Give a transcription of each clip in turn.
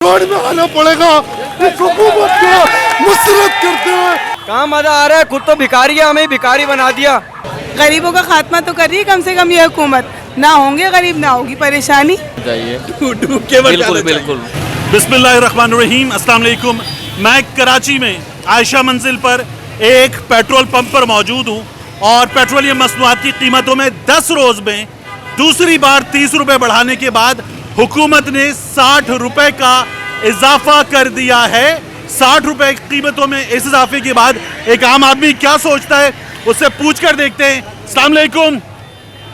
Road में आना पड़ेगा, इस हुकूमत को मुसरत करते हैं। कहाँ मजा आ रहा है, खुद तो भिखारी है, हमें भिखारी बना दिया। गरीबों का खात्मा तो कर रही है कम से कम ये हुकूमत, ना होंगे गरीब ना होगी परेशानी। बिल्कुल बिल्कुल। बिस्मिल्लाहिर्रहमानिर्रहीम, अस्सलाम वालेकुम। मैं कराची में आयशा मंजिल पर एक पेट्रोल पंप पर मौजूद हूँ और पेट्रोलियम मसनूआत की कीमतों में 10 रोज़ में दूसरी बार 30 रुपये बढ़ाने के बाद हुकूमत ने 60 रुपये का इजाफा कर दिया है। 60 रुपये कीमतों में इस इजाफे के बाद एक आम आदमी क्या सोचता है, उससे पूछ कर देखते हैं। अस्सलाम वालेकुम,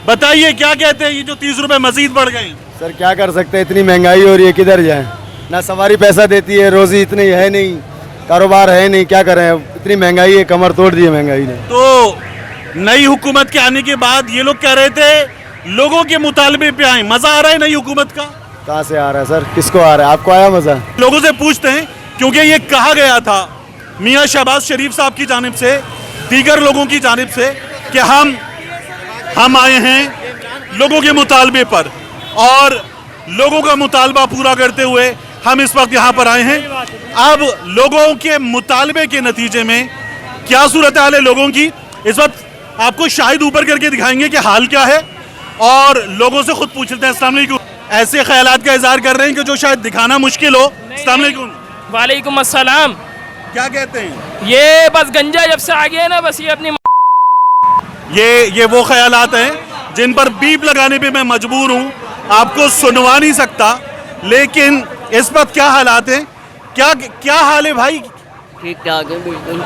बताइए क्या कहते हैं, ये जो 30 रुपये मजीद बढ़ गए? सर क्या कर सकते हैं, इतनी महंगाई हो रही है, किधर जाएं? ना सवारी पैसा देती है, रोजी इतनी है नहीं, कारोबार है नहीं, क्या करें? इतनी महंगाई है, कमर तोड़ दी है महंगाई ने। तो नई हुकूमत के आने के बाद ये लोग कह रहे थे लोगों के मुतालबे पे आए, मजा आ रहा है नई हुकूमत का? कहाँ से आ रहा है सर, किसको आ रहा है? आपको आया मजा? लोगों से पूछते हैं, क्योंकि ये कहा गया था मियां शहबाज शरीफ साहब की जानिब से, दीगर लोगों की जानिब से कि हम आए हैं लोगों के मुतालबे पर और लोगों का मुतालबा पूरा करते हुए हम इस वक्त यहाँ पर आए हैं। अब लोगों के मुतालबे के नतीजे में क्या सूरत हाल है लोगों की, इस वक्त आपको शाहिद ऊपर करके दिखाएंगे कि हाल क्या है और लोगों से खुद पूछ लेते हैं। अस्सलाम वालेकुम। ऐसे ख्यालात का इजहार कर रहे हैं कि जो शायद दिखाना मुश्किल हो। अस्सलाम वालेकुम। वालेकुम अस्सलाम। क्या कहते हैं? ये बस गंजा जब से आ गया ना, बस ये अपनी ये वो ख्यालात हैं जिन पर बीप लगाने पे मैं मजबूर हूँ, आपको सुनवा नहीं सकता, लेकिन इस वक्त क्या हालात हैं, क्या हाल है भाई? ठीक ठाक है बिल्कुल।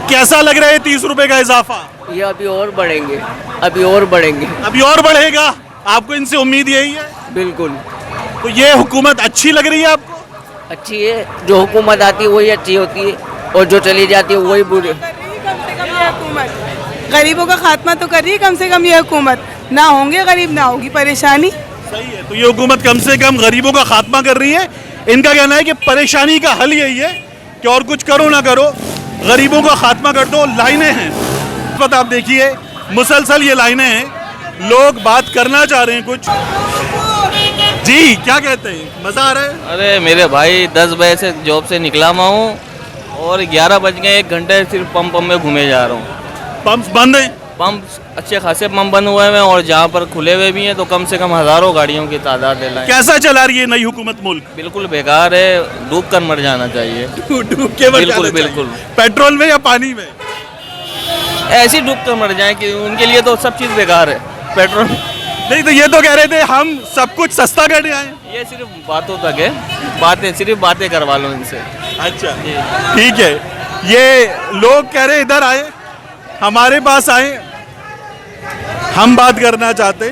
कैसा लग रहा है 30 रुपए का इजाफा? ये अभी और बढ़ेंगे, अभी और बढ़ेंगे, अभी और बढ़ेगा? आपको इनसे उम्मीद यही है? बिल्कुल। तो ये हुकूमत अच्छी लग रही है आपको? अच्छी है, जो हुकूमत आती है वही अच्छी होती है और जो चली जाती है वही बुरी। गरीबों का खात्मा तो कर रही है कम से कम ये हुकूमत, ना होंगे गरीब ना होगी परेशानी। सही है, तो ये हुकूमत कम से कम गरीबों का खात्मा कर रही है। इनका कहना है कि परेशानी का हल यही है कि और कुछ करो ना करो, गरीबों का खात्मा कर दो। लाइनें हैं इस वक्त, आप देखिए मुसलसल ये लाइनें हैं, लोग बात करना चाह रहे हैं कुछ। जी क्या कहते हैं, मजा आ रहा है? अरे मेरे भाई 10 बजे से जॉब से निकला मैं हूँ और 11 बज गए, 1 घंटे सिर्फ पंप में घूमे जा रहा हूँ। पंप्स बंद हैं? पंप अच्छे खासे पंप बंद हुए हैं और जहाँ पर खुले हुए भी हैं तो कम से कम हज़ारों गाड़ियों की तादाद है। कैसा चला रही है नई हुकूमत मुल्क? बिल्कुल बेकार है, डूब कर मर जाना चाहिए। डूब के मर बिल्कुल जाना बिल्कुल। चाहिए। पेट्रोल में या पानी में? ऐसी डूब कर मर जाए कि उनके लिए तो सब चीज़ बेकार है। पेट्रोल नहीं तो ये तो कह रहे थे हम सब कुछ सस्ता करने आए। ये सिर्फ बातों तक है, बातें सिर्फ बातें करवा लो इनसे। अच्छा ठीक है, ये लोग कह रहे इधर आए, हमारे पास आए, हम बात करना चाहते।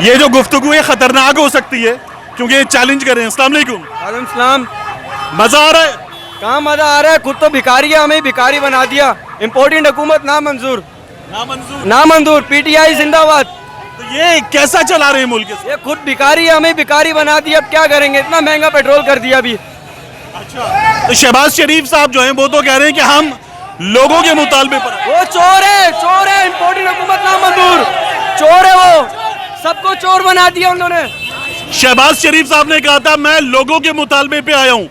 ये जो गुफ्तगू है खतरनाक हो सकती है क्योंकि ये चैलेंज कर रहे हैं। अस्सलाम वालेकुम। वालेकुम सलाम। मजा आ रहा है? कहाँ मजा आ रहा है, खुद तो भिखारी है, हमें भिखारी बना दिया। इम्पोर्टेंट हुकूमत ना मंजूर, ना मंजूर, पीटीआई जिंदाबाद। तो ये कैसा चला रहे हैं मुल्क से? ये खुद भिखारी है, हमें भिखारी बना दिया, अब क्या करेंगे, इतना महंगा पेट्रोल कर दिया अभी। अच्छा, तो शहबाज शरीफ साहब जो हैं वो तो कह रहे हैं कि हम लोगों के मुतालबे पर। वो चोर है, इम्पोर्टेंट हुकूमत ना मंजूर, चोर है वो, सबको चोर बना दिया उन्होंने। शहबाज शरीफ साहब ने कहा था मैं लोगों के मुतालबे पे आया हूँ।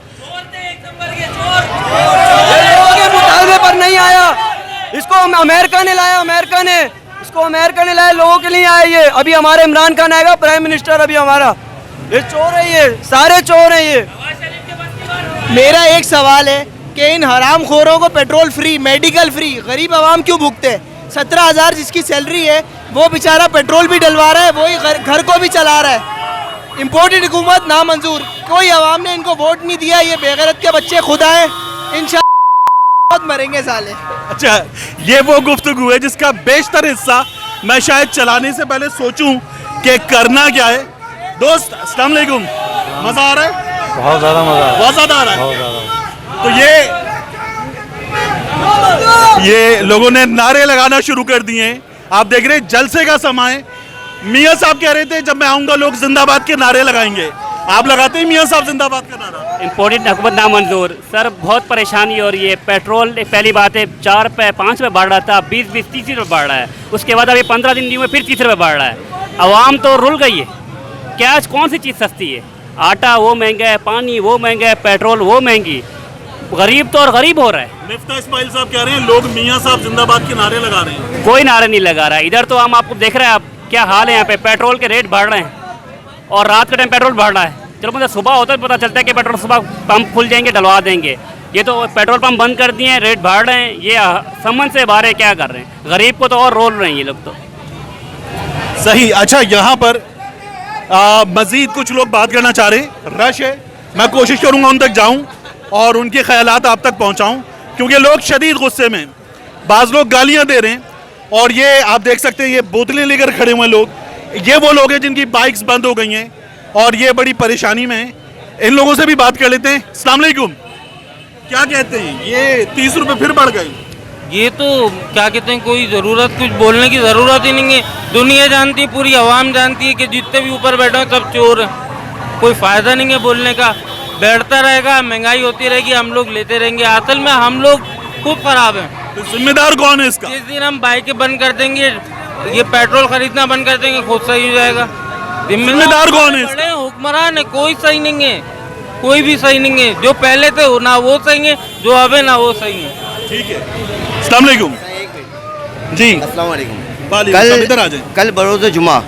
लोगों के मुतालबे पर नहीं आया, इसको अमेरिका ने लाया, इसको अमेरिका ने लाया, लोगों के लिए आया ये। अभी हमारे इमरान खान आएगा प्राइम मिनिस्टर, अभी हमारा। ये चोर है, ये सारे चोर हैं ये। मेरा एक सवाल है कि इन हराम खोरों को पेट्रोल फ्री, मेडिकल फ्री, गरीब आवाम क्यों भुगते? 17,000 जिसकी सैलरी है वो बेचारा पेट्रोल भी डलवा रहा है, वही घर को भी चला रहा है। इम्पोर्टेड हुकूमत ना मंजूर, कोई आवाम ने इनको वोट नहीं दिया, ये बेगैरत के बच्चे खुद आए, इंशाअल्लाह बहुत मरेंगे साले। अच्छा, ये वो गुफ्तगू है जिसका बेशतर हिस्सा मैं शायद चलाने से पहले सोचूं कि करना क्या है। दोस्त अस्सलाम वालेकुम, मजा आ रहा है? बहुत ज़्यादा मजा, बहुत ज्यादा आ रहा है। बहुत ज़्यादा। तो ये लोगों ने नारे लगाना शुरू कर दिए हैं, आप देख रहे हैं जलसे का समय है। मियां साहब कह रहे थे जब मैं आऊंगा लोग जिंदाबाद के नारे लगाएंगे, आप लगाते हैं मियां साहब जिंदाबाद का नारा? इम्पोर्टेंट हुकूमत नामंजूर। सर बहुत परेशानी हो रही है, पेट्रोल पहली बात है 4 पे 5 रुपये बढ़ रहा था, 20-30 रुपये बढ़ रहा है, उसके बाद अभी 15 दिन में फिर 30 रुपये बढ़ रहा है। आवाम तो रुल गई है, क्या कौन सी चीज़ सस्ती है? आटा वो महंगा है, पानी वो महंगा है, पेट्रोल वो महंगी। गरीब तो और गरीब हो रहा है। मिफ्ता इस्माइल साहब कह रहे हैं लोग मियाँ साहब जिंदाबाद के नारे लगा रहे हैं। कोई नारे नहीं लगा रहा है। इधर तो हम आपको देख रहे हैं, आप क्या हाल है यहाँ पे। पेट्रोल के रेट बढ़ रहे हैं और रात के टाइम पेट्रोल बढ़ रहा है। चलो मुझे सुबह होता है पता चलता है कि पेट्रोल सुबह पंप खुल जाएंगे, डलवा देंगे। ये तो पेट्रोल पंप बंद कर दिए हैं, रेट बढ़ रहे हैं। ये समझ से बाहर है, क्या कर रहे हैं। गरीब को तो और रोल रहे हैं ये लोग तो। सही। अच्छा, यहाँ पर मजीद कुछ लोग बात करना चाह रहे हैं। रश है, मैं कोशिश करूंगा उन तक जाऊं और उनके ख्यालात आप तक पहुंचाऊं, क्योंकि लोग शदीद गुस्से में। बाज़ लोग गालियां दे रहे हैं और ये आप देख सकते हैं, ये बोतलें लेकर खड़े हुए लोग। ये वो लोग हैं जिनकी बाइक्स बंद हो गई हैं और ये बड़ी परेशानी में हैं। इन लोगों से भी बात कर लेते हैं। अस्सलाम वालेकुम, क्या कहते हैं, ये 30 रुपये फिर बढ़ गए? ये तो क्या कहते हैं, कोई ज़रूरत, कुछ बोलने की ज़रूरत ही नहीं है। दुनिया जानती है, पूरी आवाम जानती है कि जितने भी ऊपर बैठे हैं सब चोर हैं। कोई फ़ायदा नहीं है बोलने का। बैठता रहेगा, महंगाई होती रहेगी, हम लोग लेते रहेंगे। असल में हम लोग खूब ख़राब हैं। तो जिम्मेदार कौन है इसका? जिस दिन हम बाइकें बंद कर देंगे, ये पेट्रोल खरीदना बंद कर देंगे, खुद सही हो जाएगा। जिम्मेदार कौन है? बड़े हुक्मरान है, कोई सही नहीं है, कोई भी सही नहीं है। जो पहले थे ना वो सही है, जो अब है ना वो सही है। ठीक है। अस्सलाम वालेकुम जी। अस्सलाम वालेकुम। वालेकुम, इधर आ जाए। कल बरोज़ जुमा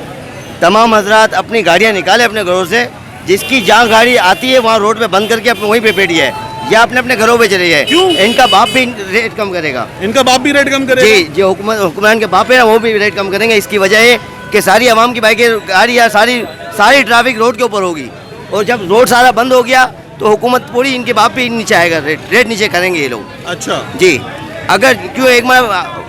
तमाम हजरात अपनी गाड़ियाँ निकाले अपने घरों से। जिसकी जहाँ गाड़ी आती है वहाँ रोड पे बंद करके अपने वहीं पे बैठी है या अपने अपने घरों पे चले जाए। क्यों? इनका बाप भी रेट कम करेगा। इनका बाप भी रेट कम करेगा? जी, जो हुक्मरान के बाप है ना वो भी रेट कम करेंगे। इसकी वजह है कि सारी आवाम की बाइकें, गाड़ियाँ, सारी ट्रैफिक रोड के ऊपर होगी और जब रोड सारा बंद हो गया तो हुकूमत पूरी, इनके बाप भी नीचे आएगा, रेट नीचे करेंगे ये लोग। अच्छा जी। अगर क्यों एक बार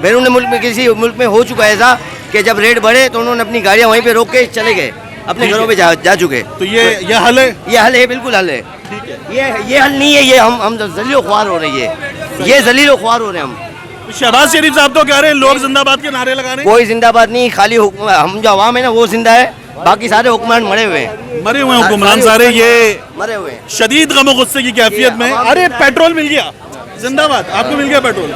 बैरून मुल्क में, किसी मुल्क में हो चुका है ऐसा कि जब रेट बढ़े तो उन्होंने अपनी गाड़ियाँ वहीं पे रोक के चले गए, अपने घरों पे जा चुके। तो ये हल है? ये हल है, बिल्कुल हल है। ठीक है। ये हल नहीं है, ये हम जलीलो ख्वार हो रही है, ये जलीलो ख्वार हो रहे हैं हम। शहबाज शरीफ साहब तो कह रहे हैं लोग जिंदाबाद के नारे लगा रहे हैं। कोई जिंदाबाद नहीं, खाली हम जो आवाम है ना वो जिंदा है, बाकी सारे हुक्मरान मरे हुए हैं। मरे हुए हुक्मरान सारे, ये मरे हुए हैं शदीद गम गुस्से की कैफियत में। अरे पेट्रोल मिल गया, जिंदाबाद। आपको मिल गया पेट्रोल?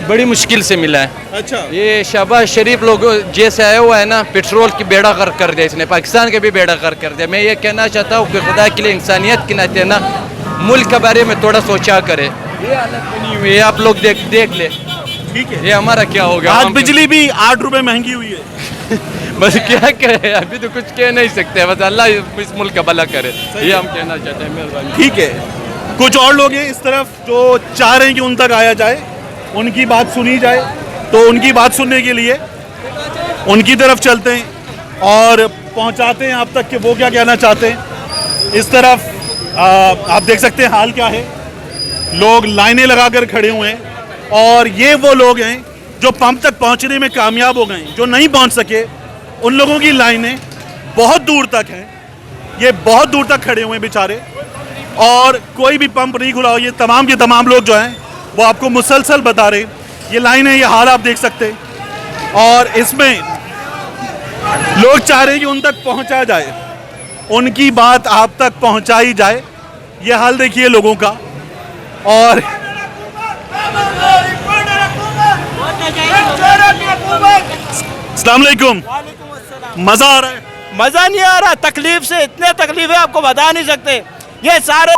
बड़ी मुश्किल से मिला है। अच्छा। ये शहबाज शरीफ लोग जैसे आया हुआ है ना, पेट्रोल की बेड़ा गर्क कर दिया इसने, पाकिस्तान के भी बेड़ा गर्क कर दिया। मैं ये कहना चाहता हूँ कि खुदा के लिए इंसानियत के नाते ना मुल्क के बारे में थोड़ा सोचा करे। ये हालत बनी हुई है, आप लोग देख ले। ठीक है। ये हमारा क्या होगा? आज बिजली भी 8 रुपए महंगी हुई है। बस क्या करें, अभी तो कुछ कह नहीं सकते, बस अल्लाह इस मुल्क का भला करे, ये हम कहना चाहते हैं। मेहरबानी। ठीक है। कुछ और लोग हैं इस तरफ जो चाह रहे हैं कि उन तक आया जाए, उनकी बात सुनी जाए। तो उनकी बात सुनने के लिए उनकी तरफ चलते हैं और पहुंचाते हैं आप तक कि वो क्या कहना चाहते हैं। इस तरफ आप देख सकते हैं हाल क्या है, लोग लाइनें लगाकर खड़े हुए हैं और ये वो लोग हैं जो पंप तक पहुंचने में कामयाब हो गए। जो नहीं पहुंच सके उन लोगों की लाइनें बहुत दूर तक हैं, ये बहुत दूर तक खड़े हुए हैं बेचारे, और कोई भी पंप नहीं खुला। ये तमाम के तमाम लोग जो हैं वो आपको मुसलसल बता रहे, ये लाइनें, ये हाल आप देख सकते हैं। और इसमें लोग चाह रहे हैं कि उन तक पहुंचा जाए, उनकी बात आप तक पहुंचाई जाए। ये हाल देखिए लोगों का। और अस्सलाम वालेकुम। मजा आ रहा है? मजा नहीं आ रहा, तकलीफ से इतने तकलीफ है आपको बता नहीं सकते। ये सारे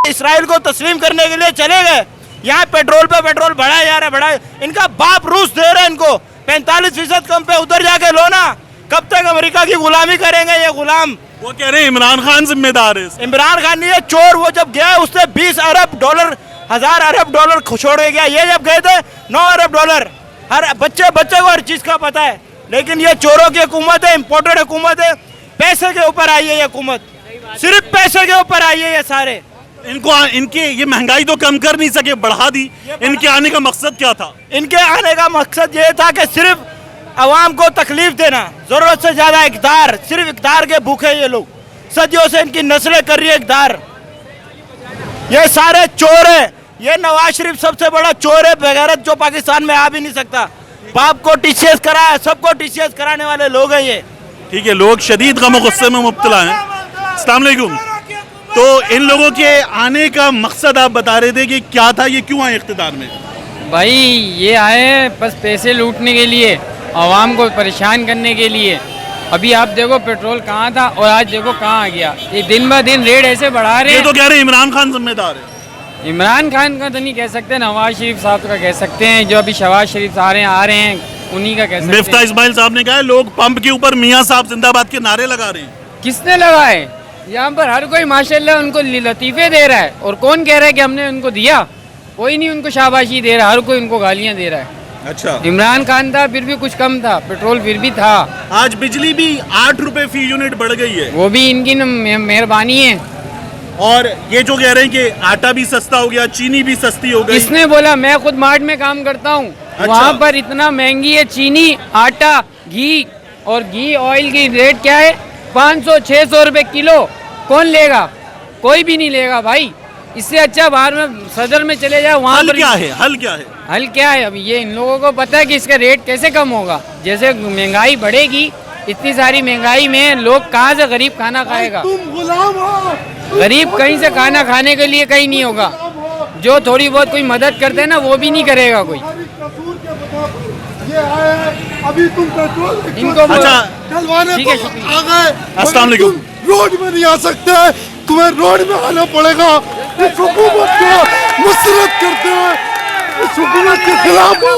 इसराइल को तस्लीम करने के लिए चले गए, यहाँ पेट्रोल पे पेट्रोल बढ़ाया जा रहा है, बढ़ाया। इनका बाप रूस दे रहा है इनको 45% कम पे, उधर जाके लो ना। कब तक अमेरिका की गुलामी करेंगे ये गुलाम? वो कह रहे हैं इमरान खान जिम्मेदार है। इमरान खान नहीं है, चोर। वो जब गया उसने 20 अरब डॉलर, 1000 अरब डॉलर छोड़ के गया। ये जब गए थे 9 अरब डॉलर। हर बच्चे को हर चीज का पता है। लेकिन ये चोरों की हुकूमत है, इम्पोर्टेड हुकूमत है, पैसे के ऊपर आई है ये हुकूमत, सिर्फ पैसे के ऊपर आई है ये सारे। इनके ये महंगाई तो कम कर नहीं सके, बढ़ा दी। इनके आने का मकसद क्या था? इनके आने का मकसद ये था कि सिर्फ आवाम को तकलीफ देना, जरूरत से ज्यादा इक़्तिदार, सिर्फ इक़्तिदार के भूखे ये लोग। सदियों से इनकी नस्लें कर रही है इक़्तिदार। ये सारे चोर है। ये नवाज शरीफ सबसे बड़ा चोर है, बेगैरत, जो पाकिस्तान में आ भी नहीं सकता। बाप को टीसीएस कराया, सबको टीसीएस कराने वाले लोग हैं ये। ठीक है, लोग शदीद गम गुस्से में मुब्तला हैं। अस्सलाम वालेकुम। तो इन लोगों के आने का मकसद आप बता रहे थे कि क्या था, ये क्यों आए इख्तिदार में? भाई ये आए बस पैसे लूटने के लिए, आवाम को परेशान करने के लिए। अभी आप देखो पेट्रोल कहाँ था और आज देखो कहाँ आ गया। ये दिन ब दिन रेट ऐसे बढ़ा रहे ये हैं। तो कह रहे हैं इमरान खान जिम्मेदार है। इमरान खान का तो नहीं कह सकते, नवाज शरीफ साहब का कह सकते हैं। जो अभी शहबाज शरीफ आ रहे हैं उन्हीं का कह सकते मिफ्ता हैं। इस्माइल साहब ने कहा है लोग पंप के ऊपर मियां साहब जिंदाबाद के नारे लगा रहे हैं। किसने लगाए? यहाँ पर हर कोई माशाल्लाह उनको लतीफ़े दे रहा है। और कौन कह रहा है कि हमने उनको दिया? कोई नहीं उनको शाबाशी दे रहा, हर कोई उनको गालियाँ दे रहा है। अच्छा, इमरान खान था फिर भी कुछ कम था, पेट्रोल फिर भी था। आज बिजली भी 8 रुपए फी यूनिट बढ़ गई है। वो भी इनकी मेहरबानी है। और ये जो कह रहे हैं कि आटा भी सस्ता हो गया, चीनी भी सस्ती हो गई। किसने बोला? मैं खुद मार्ट में काम करता हूँ। अच्छा। वहाँ पर इतना महंगी है चीनी, आटा, घी। और घी ऑयल की रेट क्या है? 500-600 रुपए किलो। कौन लेगा? कोई भी नहीं लेगा भाई। इससे अच्छा बाहर में सदर में चले जाओ, वहाँ हल पर क्या है? हल क्या है? हल क्या है? अभी ये इन लोगों को पता है कि इसका रेट कैसे कम होगा। जैसे महंगाई बढ़ेगी, इतनी सारी महंगाई में लोग कहाँ से गरीब खाना खाएगा? तुम गुलाम हो। गरीब कहीं से खाना खाने के लिए कहीं नहीं होगा। जो थोड़ी बहुत कोई मदद करते हैं ना, वो भी नहीं करेगा कोई। ये आए अभी तुम पेट्रोल इनको अच्छा, डलवाने ठीक है, तो शुक्रिया। आ गए, अस्सलाम मगर वालेकुम। तुम रोड में नहीं आ सकते, तुम्हें रोड में आना पड़ेगा। इस हुकूमत को मुसरत करते हैं, इस हुकूमत के खिलाफ हो।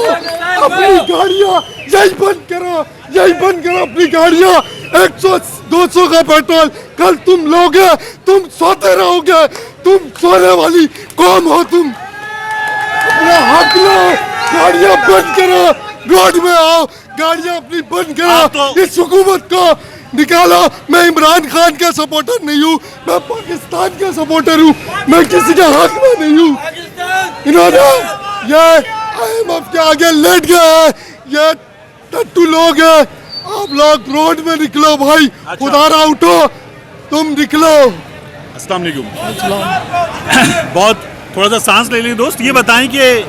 अपनी गाड़ियाँ यही बंद करो, यही बंद करो अपनी गाड़ियाँ। 100-200 का पेट्रोल कल तुम लोगे, तुम सोते रहोगे। तुम सोने वाली कौम हो तुम। अपना हक लो, गाड़ियाँ बंद करो, रोड में आओ, गाड़ियाँ अपनी बंद आप करो। तो- इस हुकूमत को निकालो। मैं इमरान खान का सपोर्टर नहीं हूँ, मैं पाकिस्तान का सपोर्टर हूँ, मैं किसी के हक में नहीं हूँ। इन्होंने ये IMF के आगे लेट गए हैं, ये टट्टू लोग हैं। आप लोग रोड में निकलो भाई, खुदारा उठो, तुम निकलो। अस्सलाम वालेकुम। बहुत थोड़ा सा सांस ले लें दोस्त। ये बताएं कि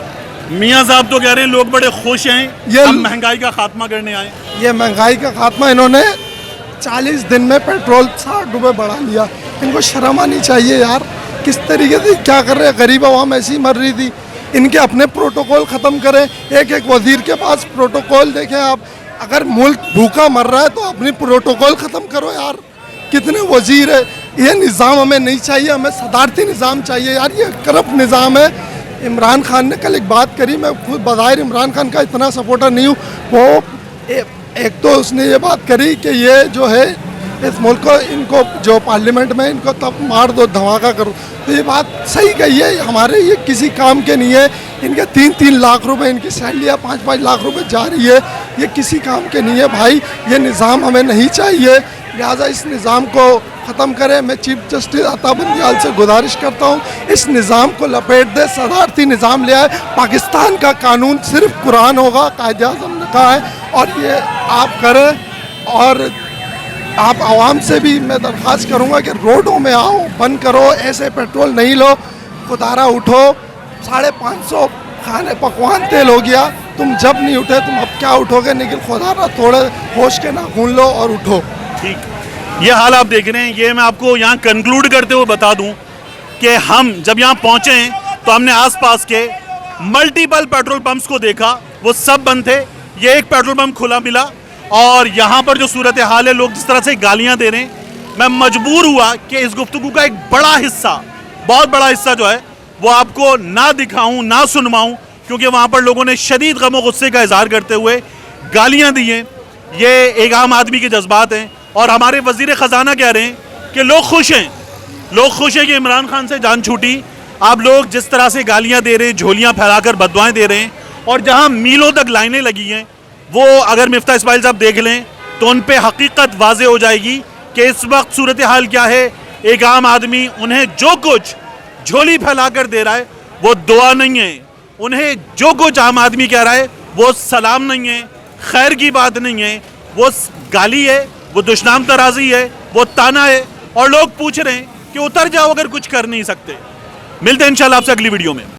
मियां साहब तो कह रहे हैं लोग बड़े खुश हैं, ये- हम महंगाई का खात्मा करने आए। ये महंगाई का खात्मा इन्होंने 40 दिन में पेट्रोल 60 रुपये बढ़ा लिया। इनको शर्म आनी चाहिए यार। किस तरीके से क्या कर रहे हैं? गरीब आवाम ऐसी मर रही थी। इनके अपने प्रोटोकॉल ख़त्म करें। एक एक वजीर के पास प्रोटोकॉल देखें आप। अगर मुल्क भूखा मर रहा है तो अपनी प्रोटोकॉल ख़त्म करो यार। कितने वजीर है? ये निज़ाम हमें नहीं चाहिए, हमें सदारती निज़ाम चाहिए यार। ये करप्ट निज़ाम है। इमरान खान ने कल एक बात करी, मैं खुद बज़ाहिर इमरान खान का इतना सपोर्टर नहीं हूँ। वो एक तो उसने ये बात करी कि ये जो है इस मुल्क को, इनको जो पार्लियामेंट में इनको तब मार दो, धमाका करो। तो ये बात सही कही है। हमारे ये किसी काम के नहीं है। इनके 3-3 लाख रुपए इनकी सैलरियाँ 5-5 लाख रुपए जा रही है। ये किसी काम के नहीं है भाई। ये निज़ाम हमें नहीं चाहिए, लिहाजा इस निज़ाम को ख़त्म करें। मैं चीफ जस्टिस अता बंदियाल से गुजारिश करता हूँ, इस निज़ाम को लपेट दे, सदारती निज़ाम ले आए। पाकिस्तान का कानून सिर्फ कुरान होगा, कायदे आज़म ने कहा है, और ये आप करें। और आप आवाम से भी मैं दरख्वास्त करूँगा कि रोडों में आओ, बंद करो, ऐसे पेट्रोल नहीं लो, खुदारा उठो। 550 खाने पकवान तेल हो गया, तुम जब नहीं उठे तुम अब क्या उठोगे? लेकिन खुदारा थोड़े होश के नाखून लो और उठो। ठीक, ये हाल आप देख रहे हैं। ये मैं आपको यहाँ कंक्लूड करते हुए बता दूं कि हम जब यहाँ पहुँचे हैं तो हमने आसपास के मल्टीपल पेट्रोल पंप्स को देखा, वो सब बंद थे। ये एक पेट्रोल पंप खुला मिला और यहाँ पर जो सूरत हाल है, लोग जिस तरह से गालियाँ दे रहे हैं, मैं मजबूर हुआ कि इस गुफ्तगू का एक बड़ा हिस्सा, बहुत बड़ा हिस्सा जो है वो आपको ना दिखाऊं, ना सुनवाऊं, क्योंकि वहाँ पर लोगों ने शदीद गम और गुस्से का इजहार करते हुए गालियाँ दी हैं। ये एक आम आदमी के जज्बात हैं। और हमारे वजीर ख़जाना कह रहे हैं कि लोग खुश हैं, लोग खुश हैं कि इमरान खान से जान छूटी। आप लोग जिस तरह से गालियां दे रहे हैं, झोलियां फैलाकर बददुआएं दे रहे हैं, और जहां मीलों तक लाइनें लगी हैं, वो अगर मिफ्ता इस्माइल साहब देख लें तो उन पे हकीकत वाज़े हो जाएगी कि इस वक्त सूरत हाल क्या है। एक आम आदमी उन्हें जो कुछ झोली फैलाकर दे रहा है वो दुआ नहीं है, उन्हें जो कुछ आम आदमी कह रहा है वो सलाम नहीं है, खैर की बात नहीं है, वो गाली है, वो दुश्मन तराजी है, वो ताना है। और लोग पूछ रहे हैं कि उतर जाओ अगर कुछ कर नहीं सकते। मिलते हैं इंशाल्लाह आपसे अगली वीडियो में।